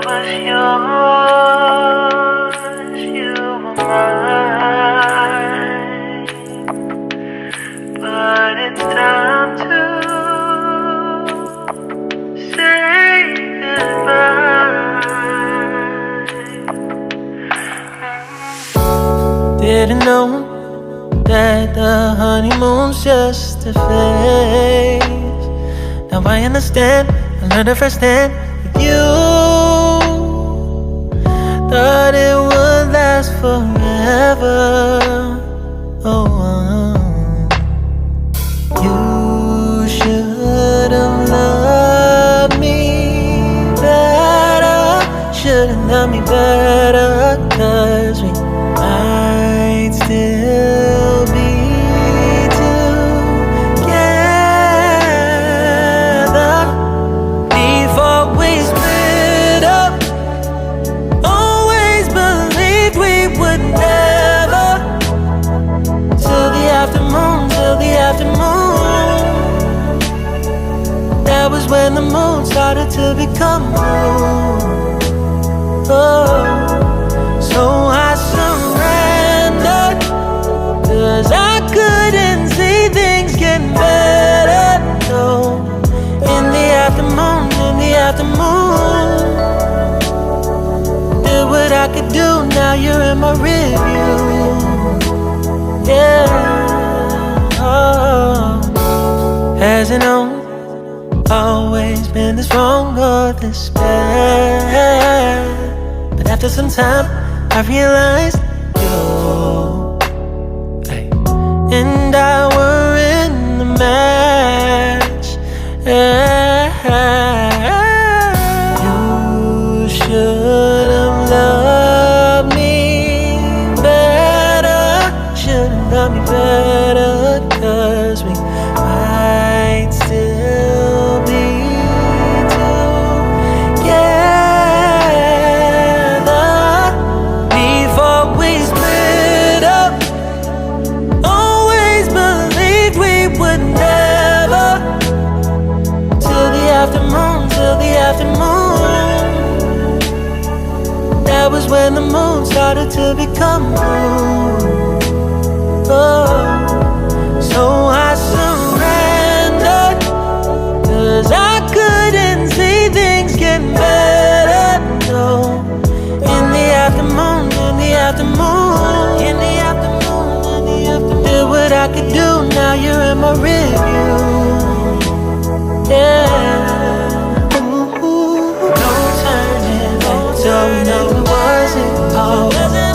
was yours, you were mine, but it's time to say goodbye. Didn't know that the honeymoon's just a phase. Now I understand, I learned it firsthand with you. Thought it would last forever. Oh, you should have loved me better. Should have loved me better, 'cause we might still be together before we split up. Always believed we would never. Till the afternoon, till the afternoon. That was when the moon started to become moon. Oh, so I surrendered, 'cause I couldn't see things getting better. No, in the afternoon, in the afternoon. Did what I could do, now you're in my rearview. Yeah, oh. Hasn't always been this wrong or this bad, but after some time I realized you and I were in the match. You should have loved me better. Should have loved me better, 'cause we might still be together before we split up. Always believed we would never. Till the afternoon, till the afternoon. That was when the moon started to become moon. Oh, so I surrendered, 'cause I couldn't see things getting better. No, in the afternoon, in the afternoon, in the afternoon, in the afternoon. Did what I could do, now you're in my rearview. Yeah, ooh, no turning back. So we know it wasn't all.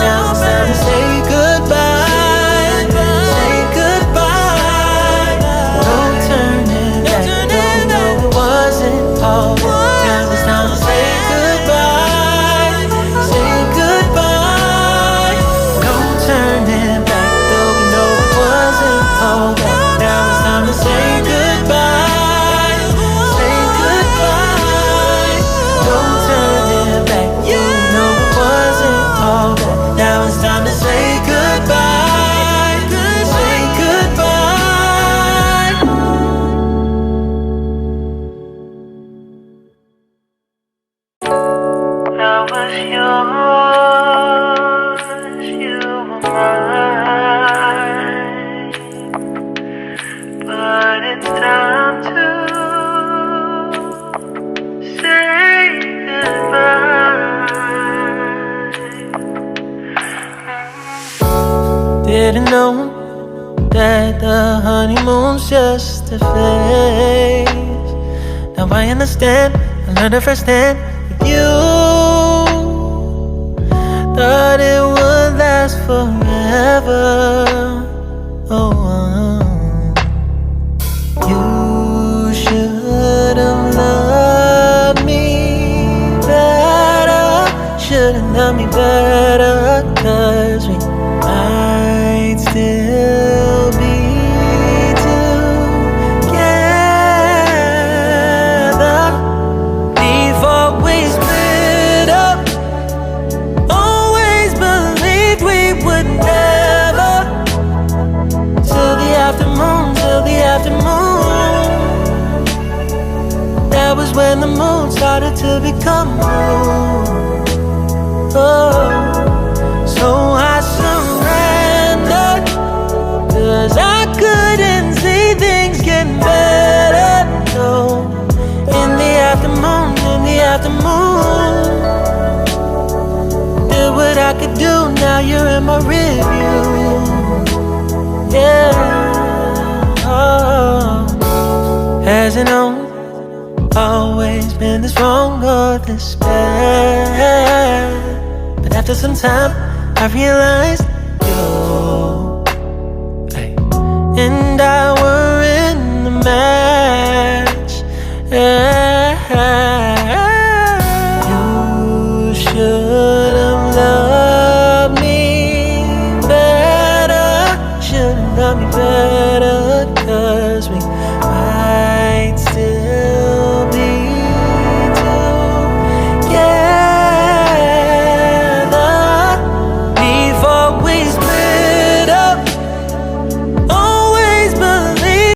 Now it's time to say goodbye. Say goodbye. No turning back. Don't know it wasn't all. Now it's time to say goodbye. Say goodbye. No turning back. Though we know it wasn't all. Now it's time to say goodbye. Say goodbye. No turning back. You know it wasn't all. Now it's time to say goodbye. Say goodbye. I was yours, you were mine, but it's time to say goodbye. Didn't know that the honeymoon's just a phase. Now I understand, I learned it firsthand with you. Thought it would last forever. Oh, you should have loved me better. Should have loved me better, 'cause we might still be together before we split up. Always believed we would never. Till the afternoon, till the afternoon. That was when the moon started harder to become you. Oh, so I surrendered, 'cause I couldn't see things getting better. No, in the afternoon, did what I could do, now you're in my rearview. Yeah, oh. Hasn't always been this wrong or this bad, but after some time I realized you and I were in the match. Yeah.